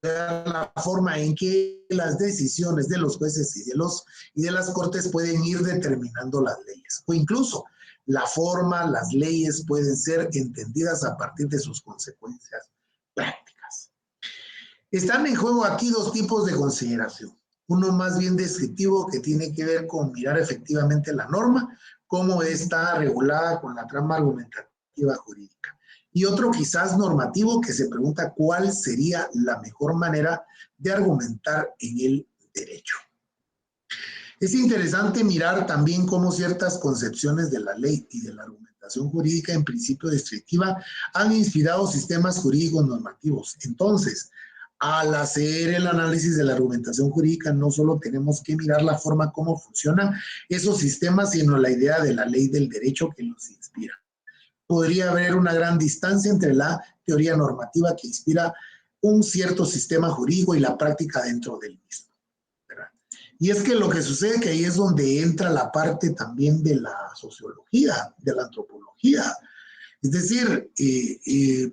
la forma en que las decisiones de los jueces y de las cortes pueden ir determinando las leyes, o incluso la forma, las leyes pueden ser entendidas a partir de sus consecuencias prácticas. Están en juego aquí 2 tipos de consideración. Uno más bien descriptivo, que tiene que ver con mirar efectivamente la norma, cómo está regulada con la trama argumentativa jurídica. Y otro quizás normativo, que se pregunta cuál sería la mejor manera de argumentar en el derecho. Es interesante mirar también cómo ciertas concepciones de la ley y de la argumentación jurídica en principio descriptiva han inspirado sistemas jurídicos normativos. Entonces, al hacer el análisis de la argumentación jurídica, no solo tenemos que mirar la forma como funcionan esos sistemas, sino la idea de la ley del derecho que los inspira. Podría haber una gran distancia entre la teoría normativa que inspira un cierto sistema jurídico y la práctica dentro del mismo. Y es que lo que sucede que ahí es donde entra la parte también de la sociología, de la antropología. Es decir,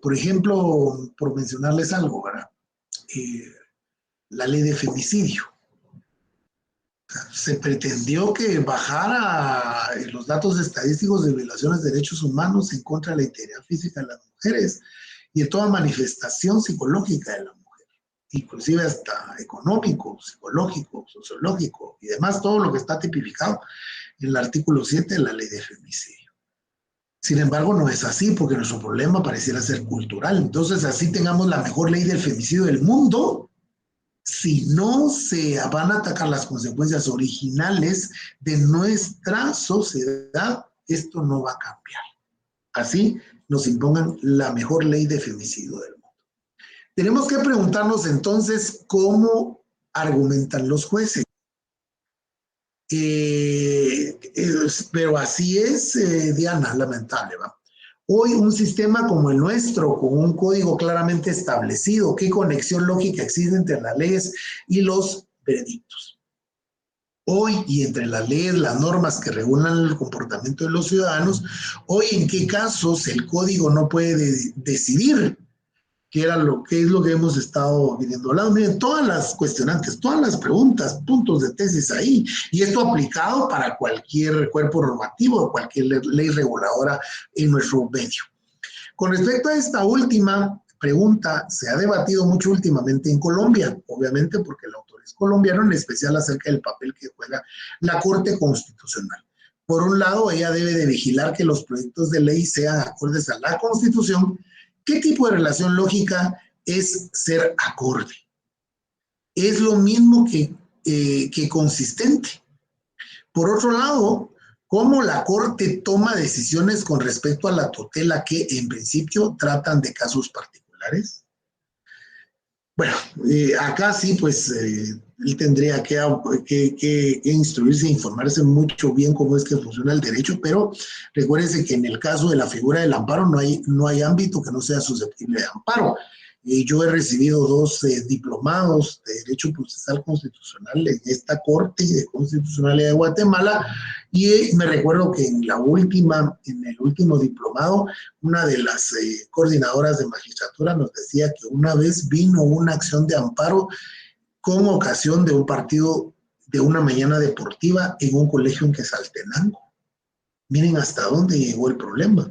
por ejemplo, por mencionarles algo, ¿verdad? La ley de femicidio. Se pretendió que bajara los datos estadísticos de violaciones de derechos humanos en contra de la integridad física de las mujeres y de toda manifestación psicológica de la mujer, inclusive hasta económico, psicológico, sociológico y demás, todo lo que está tipificado en el artículo 7 de la ley de femicidio. Sin embargo, no es así, porque nuestro problema pareciera ser cultural. Entonces, así tengamos la mejor ley del femicidio del mundo, si no se van a atacar las consecuencias originales de nuestra sociedad, esto no va a cambiar. Así nos impongan la mejor ley de femicidio del mundo. Tenemos que preguntarnos entonces cómo argumentan los jueces. Pero así es, Diana, lamentable, ¿va? Hoy un sistema como el nuestro, con un código claramente establecido, ¿qué conexión lógica existe entre las leyes y los veredictos? Hoy, y entre las leyes, las normas que regulan el comportamiento de los ciudadanos, hoy en qué casos el código no puede decidir qué es lo que hemos estado viendo. Miren, todas las cuestionantes, todas las preguntas, puntos de tesis ahí, y esto aplicado para cualquier cuerpo normativo o cualquier ley reguladora en nuestro medio. Con respecto a esta última pregunta, se ha debatido mucho últimamente en Colombia, obviamente porque el autor es colombiano, en especial acerca del papel que juega la Corte Constitucional. Por un lado, ella debe de vigilar que los proyectos de ley sean acordes a la Constitución. ¿Qué tipo de relación lógica es ser acorde? Es lo mismo que consistente. Por otro lado, cómo la Corte toma decisiones con respecto a la tutela que en principio tratan de casos particulares. Bueno, acá sí, pues él tendría que instruirse e informarse mucho bien cómo es que funciona el derecho, pero recuérdense que en el caso de la figura del amparo no hay ámbito que no sea susceptible de amparo. Yo he recibido 2 diplomados de Derecho Procesal Constitucional en esta Corte de Constitucionalidad de Guatemala y me recuerdo que en el último diplomado, una de las coordinadoras de magistratura nos decía que una vez vino una acción de amparo con ocasión de un partido de una mañana deportiva en un colegio en Quetzaltenango. Miren hasta dónde llegó el problema,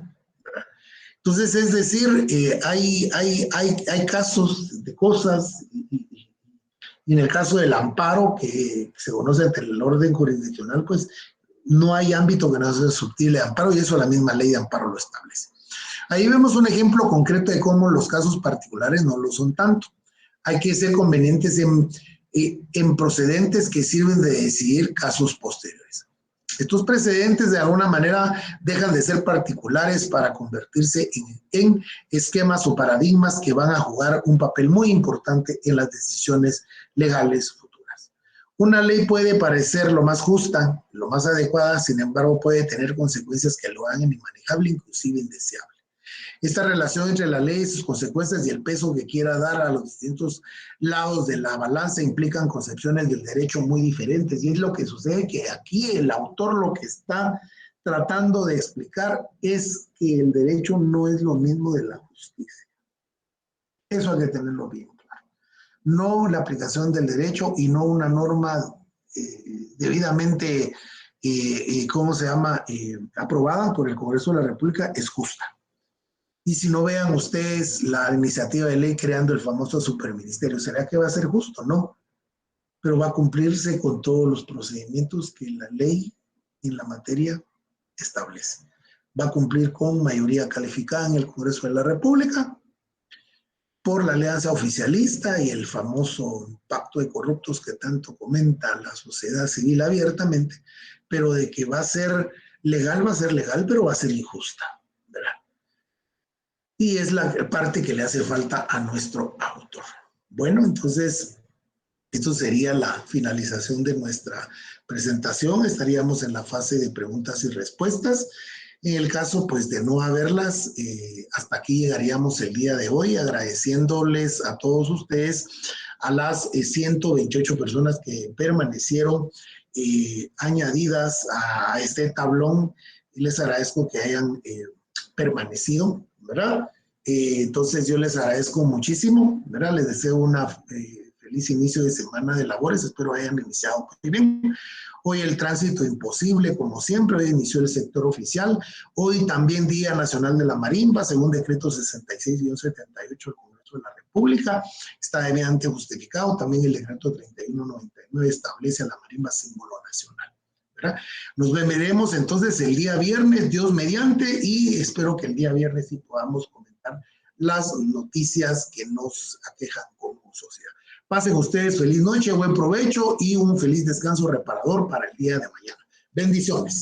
¿verdad? Entonces, es decir, hay casos de cosas, y en el caso del amparo, que se conoce ante el orden jurisdiccional, pues no hay ámbito que no sea susceptible de amparo, y eso la misma ley de amparo lo establece. Ahí vemos un ejemplo concreto de cómo los casos particulares no lo son tanto. Hay que ser convenientes en procedentes que sirven de decidir casos posteriores. Estos precedentes de alguna manera dejan de ser particulares para convertirse en esquemas o paradigmas que van a jugar un papel muy importante en las decisiones legales futuras. Una ley puede parecer lo más justa, lo más adecuada, sin embargo puede tener consecuencias que lo hagan inmanejable, inclusive indeseable. Esta relación entre la ley y sus consecuencias y el peso que quiera dar a los distintos lados de la balanza implican concepciones del derecho muy diferentes. Y es lo que sucede, que aquí el autor lo que está tratando de explicar es que el derecho no es lo mismo de la justicia. Eso hay que tenerlo bien claro. No la aplicación del derecho y no una norma debidamente, aprobada por el Congreso de la República es justa. Y si no, vean ustedes la iniciativa de ley creando el famoso superministerio. ¿Será que va a ser justo? No. Pero va a cumplirse con todos los procedimientos que la ley en la materia establece. Va a cumplir con mayoría calificada en el Congreso de la República por la alianza oficialista y el famoso pacto de corruptos que tanto comenta la sociedad civil abiertamente, pero de que va a ser legal, pero va a ser injusta, ¿verdad? Y es la parte que le hace falta a nuestro autor. Bueno, entonces, esto sería la finalización de nuestra presentación. Estaríamos en la fase de preguntas y respuestas. En el caso, pues, de no haberlas, hasta aquí llegaríamos el día de hoy, agradeciéndoles a todos ustedes, a las 128 personas que permanecieron añadidas a este tablón. Y les agradezco que hayan permanecido, ¿verdad? Entonces yo les agradezco muchísimo, ¿verdad? Les deseo una feliz inicio de semana de labores, espero hayan iniciado muy bien. Hoy el tránsito imposible, como siempre, hoy inició el sector oficial, hoy también Día Nacional de la Marimba, según decreto 66-78 del Congreso de la República, está debidamente justificado, también el decreto 3199 establece a la marimba símbolo nacional. ¿Verdad? Nos veremos entonces el día viernes, Dios mediante, y espero que el día viernes sí podamos comentar las noticias que nos aquejan como sociedad. Pasen ustedes feliz noche, buen provecho y un feliz descanso reparador para el día de mañana. Bendiciones.